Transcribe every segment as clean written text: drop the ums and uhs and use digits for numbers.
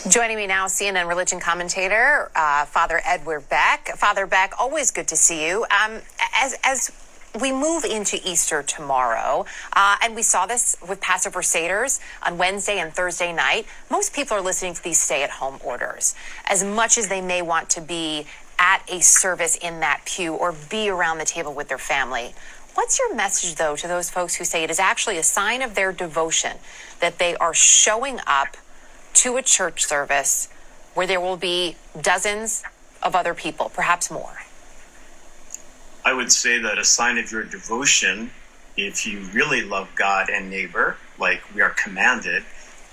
Joining me now, CNN religion commentator, Father Edward Beck. Father Beck, always good to see you. As we move into Easter tomorrow, and we saw this with Passover Seders on Wednesday and Thursday night, most people are listening to these stay-at-home orders. As much as they may want to be at a service in that pew or be around the table with their family, what's your message, though, to those folks who say it is actually a sign of their devotion that they are showing up to a church service where there will be dozens of other people, perhaps more? I would say that a sign of your devotion, if you really love God and neighbor, like we are commanded,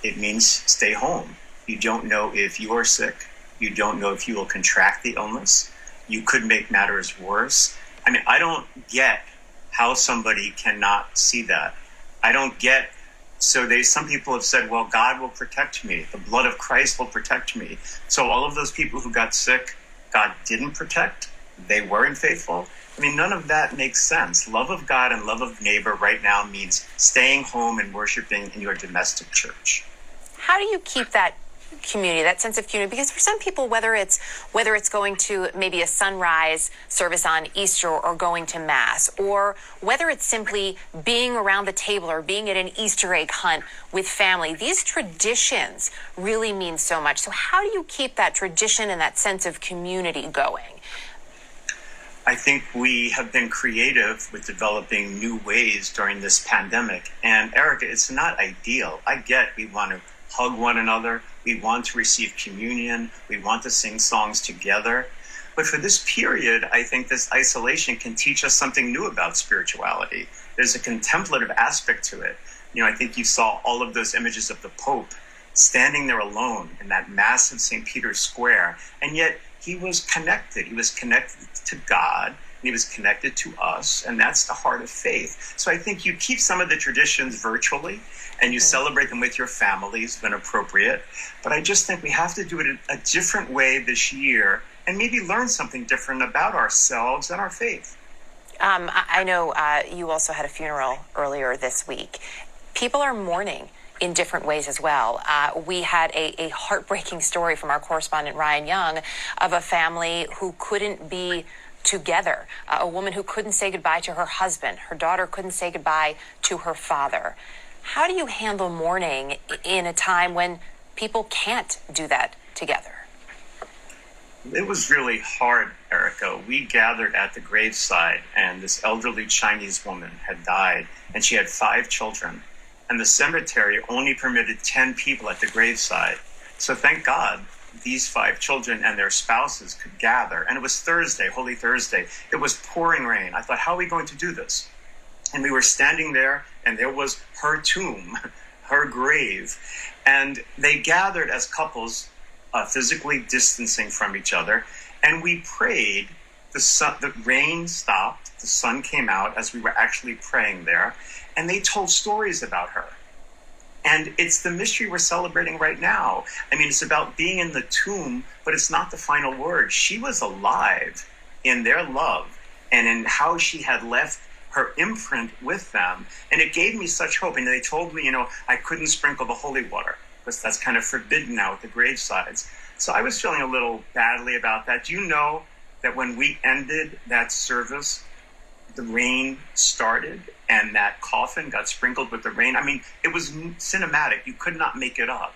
it means stay home. You don't know if you are sick. You don't know if you will contract the illness. You could make matters worse. I mean, I don't get how somebody cannot see that. I don't get. So some people have said, well, God will protect me. The blood of Christ will protect me. So all of those people who got sick, God didn't protect. They weren't faithful. I mean, none of that makes sense. Love of God and love of neighbor right now means staying home and worshiping in your domestic church. How do you keep that community, that sense of community? Because for some people, whether it's going to maybe a sunrise service on Easter or going to Mass, or whether it's simply being around the table or being at an Easter egg hunt with family, these traditions really mean so much. So how do you keep that tradition and that sense of community going? I think we have been creative with developing new ways during this pandemic. And Erica, it's not ideal. I get we want to hug one another. We want to receive communion. We want to sing songs together. But for this period, I think this isolation can teach us something new about spirituality. There's a contemplative aspect to it. You know, I think you saw all of those images of the Pope standing there alone in that massive St. Peter's Square. And yet he was connected. He was connected to God. And he was connected to us, and that's the heart of faith. So I think you keep some of the traditions virtually, and you celebrate them with your families when appropriate. But I just think we have to do it a different way this year, and maybe learn something different about ourselves and our faith. I know you also had a funeral earlier this week. People are mourning in different ways as well. We had a heartbreaking story from our correspondent Ryan Young of a family who couldn't be together, a woman who couldn't say goodbye to her husband. Her daughter couldn't say goodbye to her father. How do you handle mourning in a time when people can't do that together? It was really hard, Erica. We gathered at the graveside, and this elderly Chinese woman had died, and she had 5 children. And the cemetery only permitted 10 people at the graveside. So thank God these 5 children and their spouses could gather. And it was Thursday, Holy Thursday. It was pouring rain. I thought, how are we going to do this? And we were standing there, and there was her tomb, her grave. And they gathered as couples, physically distancing from each other. And we prayed. The rain stopped. The sun came out as we were actually praying there. And they told stories about her. And it's the mystery we're celebrating right now. I mean, it's about being in the tomb, but it's not the final word. She was alive in their love and in how she had left her imprint with them. And it gave me such hope. And they told me, I couldn't sprinkle the holy water because that's kind of forbidden now at the gravesides. So I was feeling a little badly about that. Do you know that when we ended that service, the rain started and that coffin got sprinkled with the rain? I mean, it was cinematic. You could not make it up.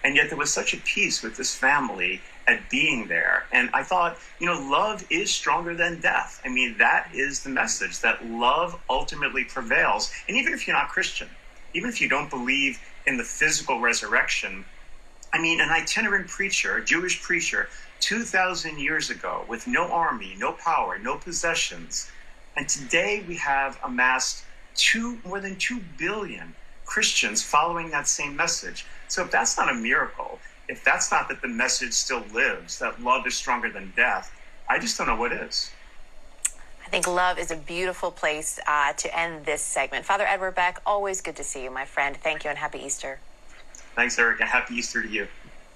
And yet there was such a peace with this family at being there. And I thought, love is stronger than death. I mean, that is the message, that love ultimately prevails. And even if you're not Christian, even if you don't believe in the physical resurrection, I mean, an itinerant preacher, a Jewish preacher, 2,000 years ago, with no army, no power, no possessions. And today we have amassed more than 2 billion Christians following that same message. So if that's not a miracle, if that's not that the message still lives, that love is stronger than death, I just don't know what is. I think love is a beautiful place to end this segment. Father Edward Beck, always good to see you, my friend. Thank you and happy Easter. Thanks, Eric, and happy Easter to you.